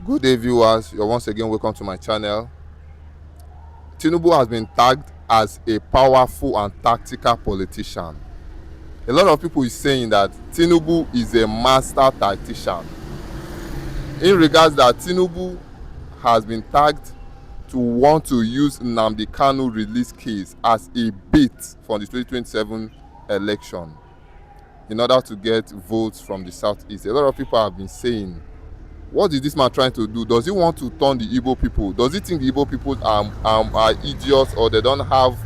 Good day, viewers. You're once again welcome to my channel. Tinubu has been tagged as a powerful and tactical politician. A lot of people is saying that Tinubu is a master tactician. In regards that Tinubu has been tagged to want to use Nnamdi Kanu release case as a bait for the 2027 election in order to get votes from the southeast. A lot of people have been saying, what is this man trying to do? Does he want to turn the Igbo people? Does he think the Igbo people are idiots, or they don't have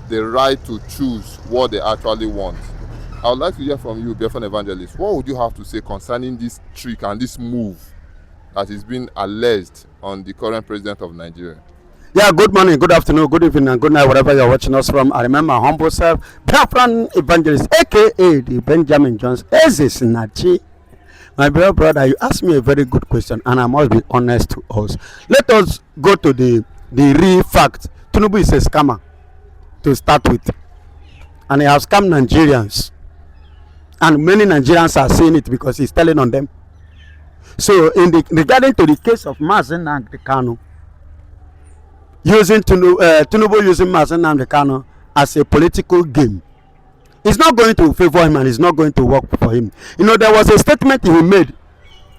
the right to choose what they actually want? I would like to hear from you, Biafran evangelist. What would you have to say concerning this trick and this move that is being alleged on the current president of Nigeria? Yeah, good morning, good afternoon, good evening, and good night, wherever you're watching us from. I remember my humble self, Biafran evangelist, aka the Benjamin Jones, Ezes Nachi. My beloved brother, you asked me a very good question, and I must be honest to us. Let us go to the real fact. Tinubu is a scammer to start with, and he has scammed Nigerians, and many Nigerians are seeing it because he's telling on them. So, regarding to the case of Nnamdi Kanu, using Tinubu using Nnamdi Kanu as a political game, it's not going to favor him and it's not going to work for him. You know, there was a statement he made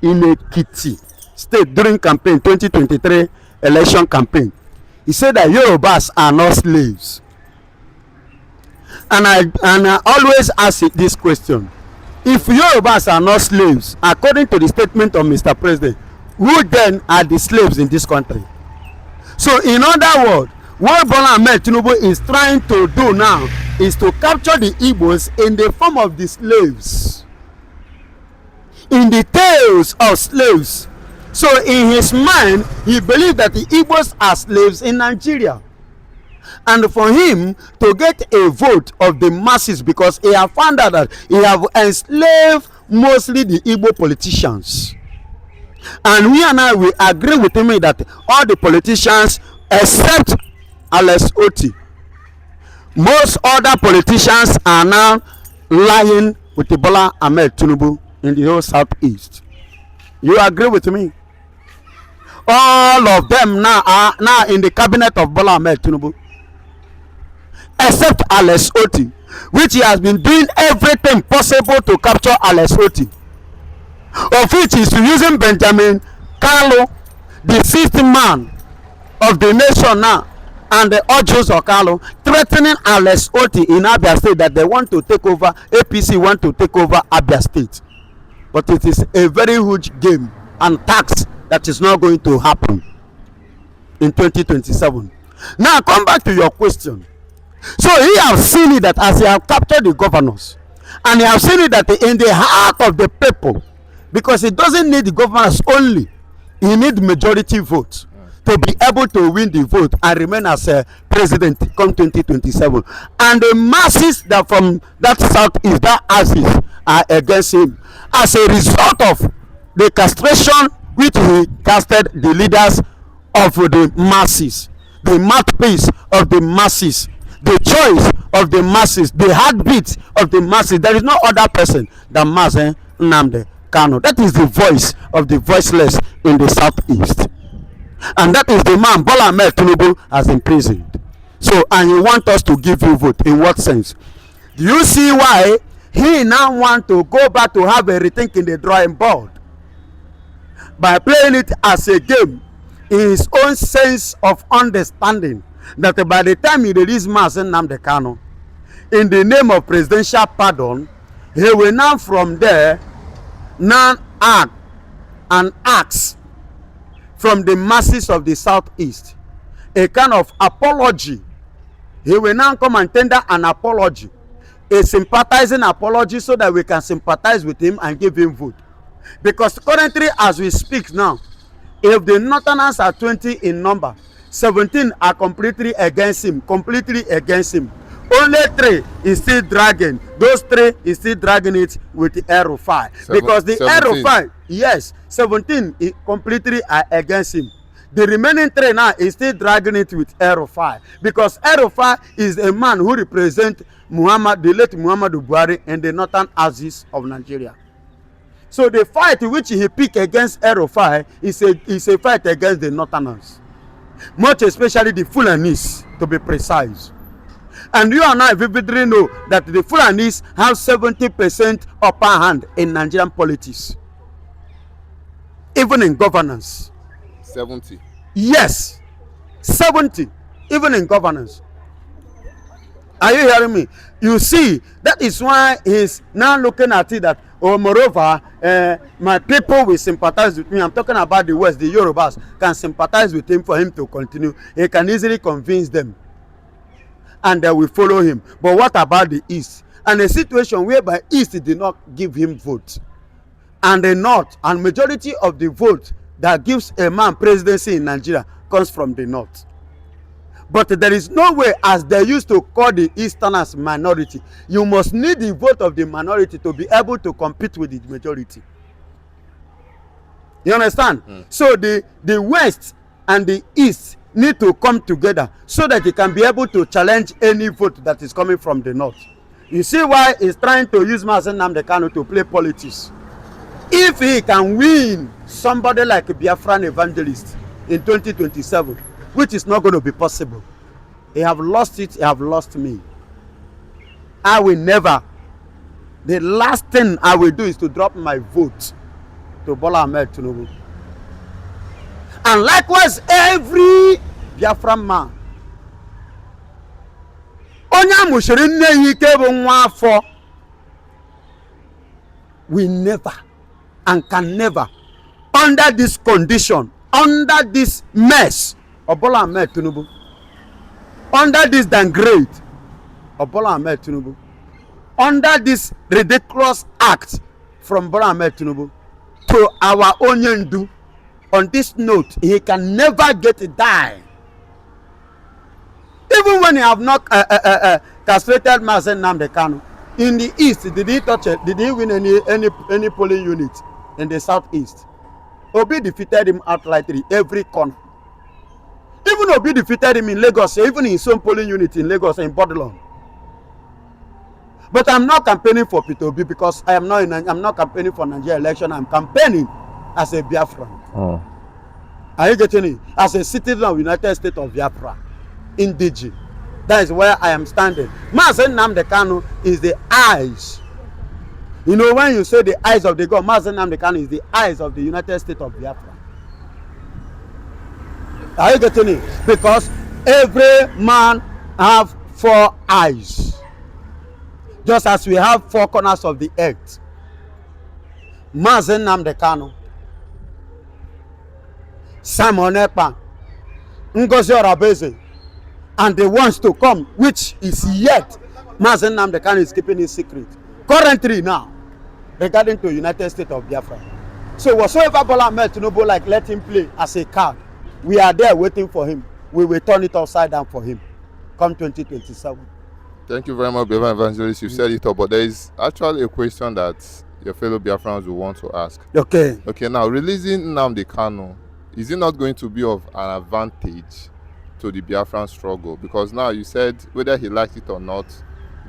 in a Ekiti state during campaign 2023 election campaign. He said that Yorubas are not slaves. And I always ask this question: if Yorubas are not slaves, according to the statement of Mr. President, who then are the slaves in this country? So, in other words, what Bola Tinubu is trying to do now is to capture the Igbos in the form of the slaves, in the tales of slaves. So, in his mind, he believes that the Igbos are slaves in Nigeria. And for him to get a vote of the masses, because he has found out that he have enslaved mostly the Igbo politicians. And we and I will agree with him that all the politicians except Alex Oti, most other politicians are now lying with the Bola Ahmed Tinubu in the whole southeast. You agree with me? All of them now are now in the cabinet of Bola Ahmed Tinubu, except Alex Oti, which he has been doing everything possible to capture Alex Oti, of which is using Benjamin Carlo, the sixth man of the nation now, and the Ojos Okalo, threatening Alex Oti in Abia State that they want to take over, APC want to take over Abia State. But it is a very huge game and tax that is not going to happen in 2027. Now, come back to your question. So he has seen it that as he have captured the governors, and he has seen it that in the heart of the people, because he doesn't need the governors only, he needs majority votes to be able to win the vote and remain as a president come 2027. And the masses that from that southeast, that axis, are against him as a result of the castration which he casted the leaders of the masses, the mouthpiece of the masses, the choice of the masses, the heartbeat of the masses. There is no other person than Nnamdi Kanu. That is the voice of the voiceless in the southeast. And that is the man Bola Ahmed Tinubu has imprisoned. So, and you want us to give you vote. In what sense? Do you see why he now want to go back to have a rethink in the drawing board? By playing it as a game in his own sense of understanding, that by the time he release Nnamdi Kanu in the name of presidential pardon, he will now from there now act and ask from the masses of the southeast a kind of apology. He will now come and tender an apology, a sympathizing apology, so that we can sympathize with him and give him vote. Because currently, as we speak now, if the northerners are 20 in number, 17 are completely against him, Only 3 is still dragging. Those 3 is still dragging it with the Aero 5. Because the Aero 5, yes, 17 is completely against him. The remaining 3 now is still dragging it with Aero 5. Because Aero 5 is a man who represents the late Muhammadu Buhari in the northern axis of Nigeria. So the fight which he picked against El-Rufai is a fight against the Northerners, much especially the Fulanis, to be precise. And you and I vividly know that the Fulanis have 70% upper hand in Nigerian politics, even in governance. 70. Yes, 70, even in governance. Are you hearing me? You see, that is why he's now looking at it that, oh, moreover, my people will sympathize with me. I'm talking about the West, the Yorubas can sympathize with him for him to continue. He can easily convince them, and they will follow him. But what about the East? And a situation whereby East did not give him vote, and the North, and majority of the vote that gives a man presidency in Nigeria comes from the North. But there is no way, as they used to call the Easterners minority, you must need the vote of the minority to be able to compete with the majority. You understand? So the West and the East need to come together so that they can be able to challenge any vote that is coming from the North. You see why he's trying to use Nnamdi Kanu to play politics. If he can win somebody like a Biafran evangelist in 2027, which is not going to be possible. They have lost it, they have lost me. I will never. The last thing I will do is to drop my vote to Bola Ahmed Tinubu. And likewise, every Biafran man. Onya mushiri nne yike bụ nwa afọ. We never and can never, under this condition, under this mess of Bola Ahmed Tinubu, under this downgrade of Bola Ahmed Tinubu, under this ridiculous act from Bola Ahmed Tinubu to our Onyendu, on this note, he can never get it die. Even when he have not castrated Mazen Nnamdi Kanu in the East, did he touch it? Did he win any polling unit in the Southeast? Obi defeated him outrightly every corner. Even Obi defeated him in Lagos, even in his own polling unit in Lagos and in Bodolon. But I'm not campaigning for Peter Obi because I'm not campaigning for Nigeria election. I'm campaigning as a Biafran. Are you getting it? As a citizen of United States of Biafra, indigene. That is where I am standing. Mazen Nnamdi Kanu is the eyes. You know, when you say the eyes of the God, Mazen Nnamdi Kanu is the eyes of the United States of Biafra. Are you getting it? Because every man have 4 eyes. Just as we have 4 corners of the earth. Mazen Nnamdi Kanu, Simon Ekpa, Ngozi Orabeze, and the ones to come, which is yet Mazen Nnamdi Kanu is keeping his secret. Currently now, regarding to United States of Biafra. So whatsoever Bola Ahmed Tinubu like, let him play as a card. We are there waiting for him. We will turn it upside down for him come 2027. Thank you very much, Biafran Evangelist. You said it all, but there is actually a question that your fellow Biafrans will want to ask. Okay. Okay, now, releasing Nnamdi Kanu, is it not going to be of an advantage to the Biafran struggle? Because now you said whether he likes it or not,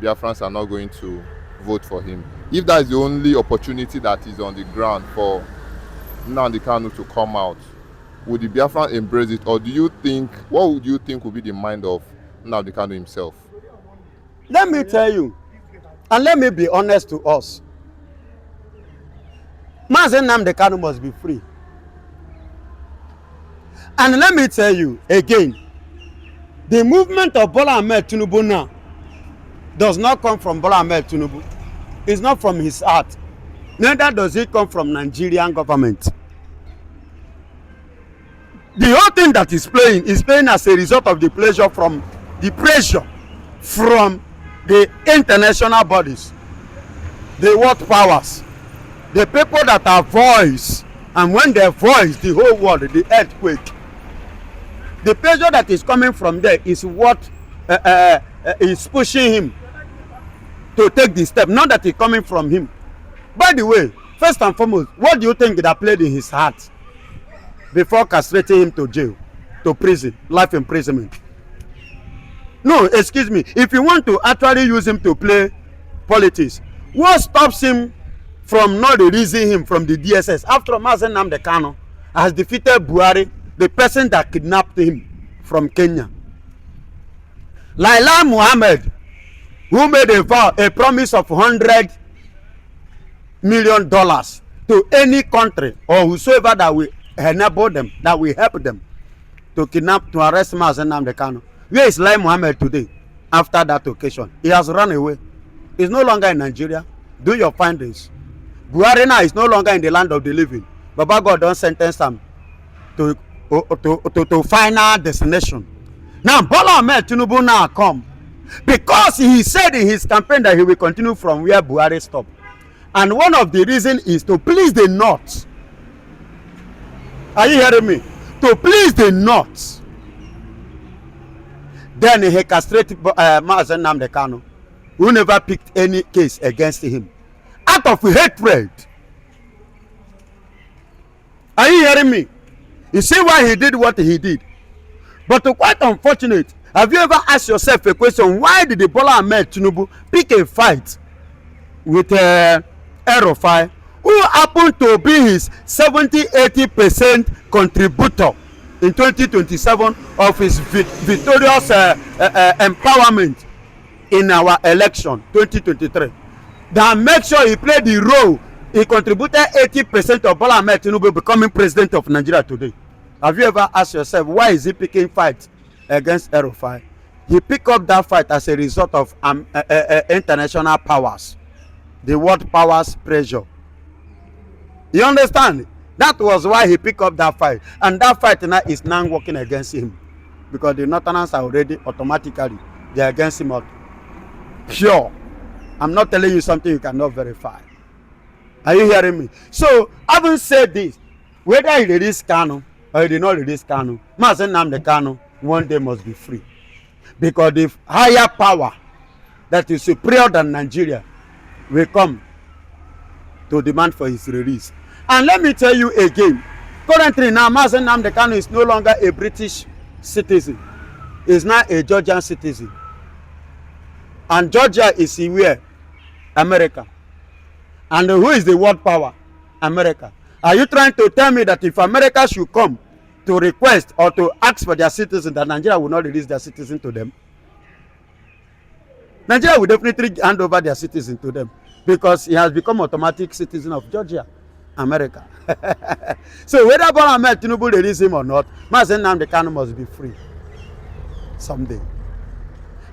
Biafrans are not going to vote for him. If that is the only opportunity that is on the ground for Nnamdi Kanu to come out, would the Biafran embrace it, or do you think, what would you think would be the mind of Nnamdi Kanu himself? Let me tell you, and let me be honest to us. Mazen Nnamdi Kanu must be free. And let me tell you again, the movement of Bola Ahmed Tinubu now does not come from Bola Ahmed Tinubu. It's not from his heart. Neither does it come from Nigerian government. The whole thing that is playing as a result of the pressure from the international bodies, the world powers, the people that are voice, and when they voice the whole world, the earthquake. The pressure that is coming from there is what is pushing him to take the step, not that it's coming from him. By the way, first and foremost, what do you think that played in his heart before castrating him to jail, to prison, life imprisonment? No, excuse me. If you want to actually use him to play politics, what stops him from not releasing him from the DSS. After Nnamdi Kanu has defeated Buhari, the person that kidnapped him from Kenya. Laila Muhammad, who made a promise of $100 million to any country or whosoever that will enable them, that will help them to kidnap, to arrest Nnamdi Kanu. Where is Lai Muhammad today? After that occasion, he has run away. He's no longer in Nigeria. Do your findings. Buhari now is no longer in the land of the living. Baba God don't sentence him to final destination. Now Bola Ahmed Tinubu now come because he said in his campaign that he will continue from where Buhari stopped. And one of the reasons is to please the North. Are you hearing me? To please the North. Then he castrated Nnamdi Kanu, who never picked any case against him, out of hatred. Are you hearing me? You see why he did what he did. But quite unfortunate, have you ever asked yourself a question, why did the Bola Ahmed Tinubu pick a fight with Erofai, who happened to be his 70-80% contributor in 2027 of his victorious empowerment in our election 2023? That make sure he played the role. He contributed 80% of Bola Ahmed Tinubu becoming president of Nigeria today. Have you ever asked yourself, why is he picking fight against Erofai? He picked up that fight as a result of international powers, the world powers pressure. You understand? That was why he picked up that fight, and that fight now is now working against him, because the Northerners are already automatically, they are against him. Pure. I'm not telling you something you cannot verify. Are you hearing me? So, having said this, whether he released Kanu or he did not release Kanu, Nnamdi Kanu one day must be free, because the higher power that is superior than Nigeria will come to demand for his release. And let me tell you again, currently now Nnamdi Kanu is no longer a British citizen. He is now a Georgian citizen. And Georgia is in where? America. And who is the world power? America. Are you trying to tell me that if America should come to request or to ask for their citizens, that Nigeria will not release their citizens to them? Nigeria will definitely hand over their citizens to them, because he has become automatic citizen of Georgia, America. So whether Bola Ahmed Tinubu release him or not, Nnamdi Kanu must be free someday.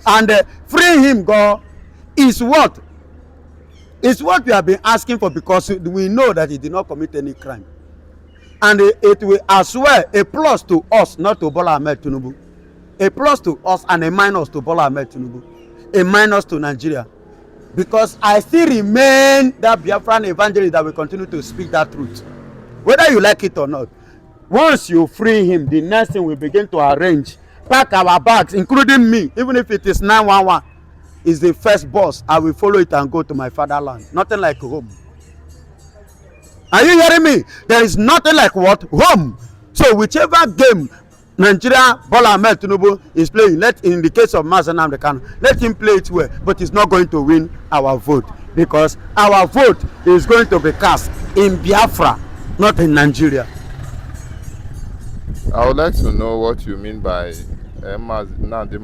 And freeing him, God, is what? Is what we have been asking for, because we know that he did not commit any crime. And it will as well a plus to us, not to Bola Ahmed Tinubu. A plus to us and a minus to Bola Ahmed Tinubu. A minus to Nigeria. Because I still remain that Biafran evangelist that will continue to speak that truth. Whether you like it or not. Once you free him, the next thing we begin to arrange, pack our bags, including me, even if it is 911, is the first bus. I will follow it and go to my fatherland. Nothing like home. Are you hearing me? There is nothing like what? Home. So whichever game Nigeria Bola Ahmed Tinubu is playing, let, in the case of Nnamdi Kanu, let him play it well, but he's not going to win our vote, because our vote is going to be cast in Biafra, not in Nigeria. I would like to know what you mean by Nnamdi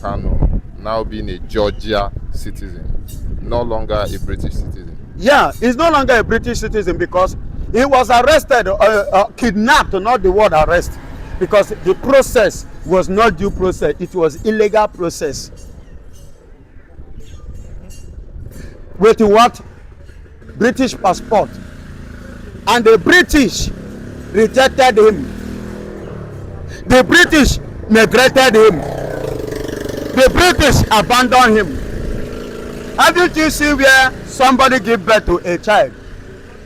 Kanu now being a Georgia citizen, no longer a British citizen. Yeah, he's no longer a British citizen, because he was arrested, kidnapped, not the word arrest, because the process was not due process, it was illegal process. With what? British passport. And the British rejected him. The British neglected him. The British abandoned him. Haven't you seen where somebody give birth to a child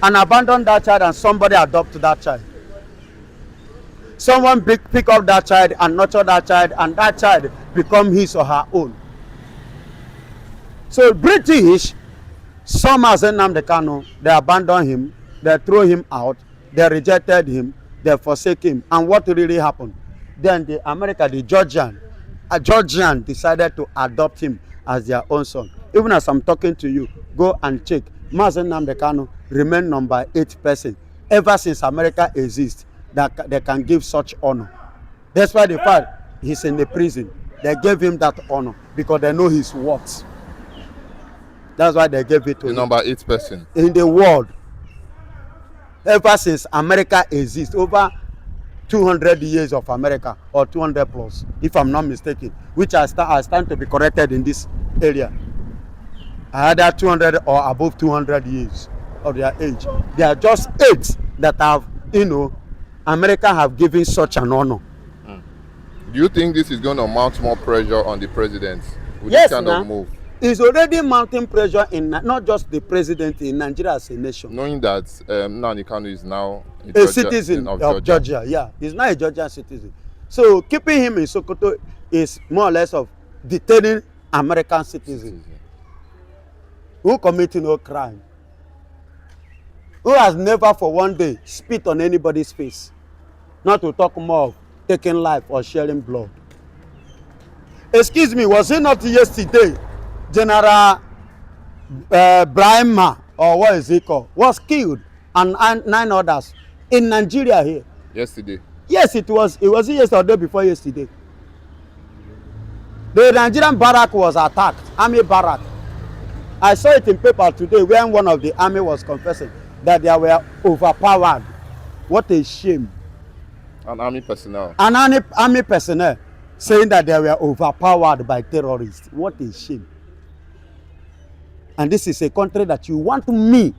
and abandon that child, and somebody adopt that child? Someone pick up that child and nurture that child, and that child become his or her own. So British, some as Nnamdi Kanu, they abandon him, they throw him out, they rejected him, they forsake him. And what really happened? Then the America, the Georgian decided to adopt him as their own son. Even as I'm talking to you, go and check. Mazi Nnamdi Kanu remain number 8 person ever since America exists that they can give such honor. That's why the fact he's in the prison, they gave him that honor because they know his worth. That's why they gave it to the him. number 8 person In the world, ever since America exists, over 200 years of America, or 200 plus, if I'm not mistaken, which I stand to be corrected in this area. Either 200 or above 200 years of their age. They are just 8 that have, America have given such an honor. Do you think this is going to mount more pressure on the president with Yes, this kind of move? It's already mounting pressure in not just the president, in Nigeria as a nation. Knowing that Nnamdi Kanu is now a citizen of Georgia. Yeah, he's not a Georgian citizen. So keeping him in Sokoto is more or less of detaining American citizen who commit no crime, who has never for one day spit on anybody's face, not to talk more of taking life or sharing blood. Excuse me, was it not yesterday General Brahma, or what is it called, was killed, and 9 others in Nigeria here? Yesterday. Yes, it was yesterday, before yesterday. The Nigerian barrack was attacked, army barrack. I saw it in paper today when one of the army was confessing that they were overpowered. What a shame. An army personnel. An army personnel saying that they were overpowered by terrorists. What a shame. And this is a country that you want me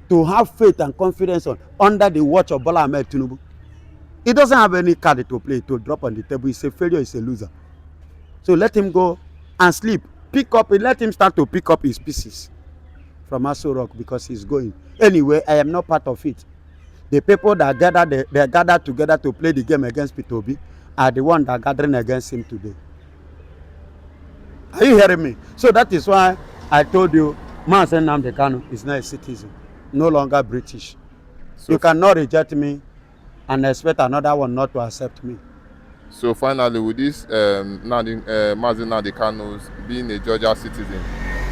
to have faith and confidence on under the watch of Bola Ahmed Tinubu. He doesn't have any card to play, to drop on the table. He's a failure, he's a loser. So let him go and sleep. Let him start to pick up his pieces from Aso Rock, because he's going. Anyway, I am not part of it. The people that gathered together to play the game against Peter Obi are the ones that are gathering against him today. Are you hearing me? So that is why I told you, Mazi Nnamdi Kanu is not a citizen, no longer British. So you cannot reject me and expect another one not to accept me. So finally, with this Mazi Nnamdi Kanu being a Georgia citizen,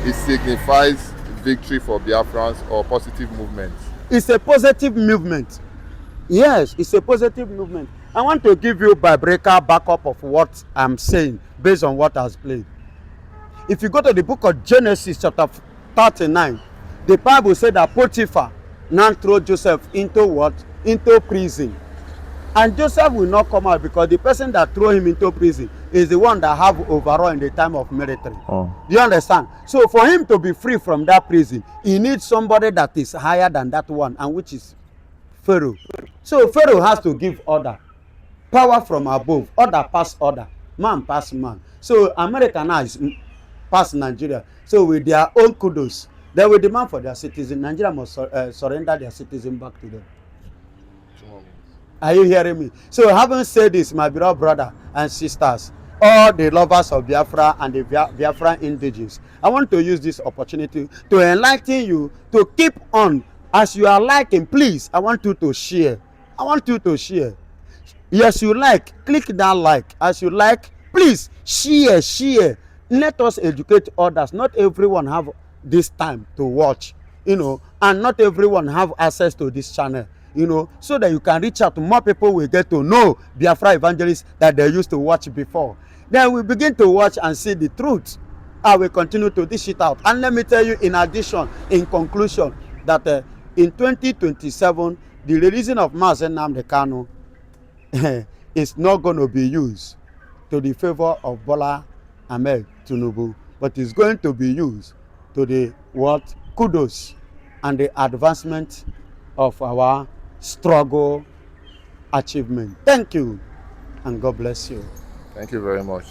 it signifies victory for Biafrans or positive movement? It's a positive movement. Yes, it's a positive movement. I want to give you by-breaker backup of what I'm saying based on what has played. If you go to the book of Genesis chapter 39, the Bible said that Potiphar now threw Joseph into what? Into prison. And Joseph will not come out because the person that threw him into prison is the one that have overall in the time of military. Do you understand? So for him to be free from that prison, he needs somebody that is higher than that one, and which is Pharaoh. So Pharaoh has to give order. Power from above, order pass order, man pass man. So America now is past Nigeria. So with their own kudos, they will demand for their citizens. Nigeria must surrender their citizens back to them. Are you hearing me? So having said this, my beloved brother and sisters, all the lovers of Biafra and the Biafran indigenous, I want to use this opportunity to enlighten you to keep on. As you are liking, please, I want you to share. I want you to share. Yes, you like, click that like. As you like, please share. Let us educate others. Not everyone have this time to watch, and not everyone have access to this channel, so that you can reach out to more people. Will get to know Biafra evangelists that they used to watch before. Then we begin to watch and see the truth. I will continue to dish it out. And let me tell you, in addition, in conclusion, that in 2027, the releasing of Mazi Nnamdi Kanu is not going to be used to the favor of Bola Ahmed Tinubu, but it's going to be used to the kudos and the advancement of our struggle achievement. Thank you, and God bless you. Thank you very much.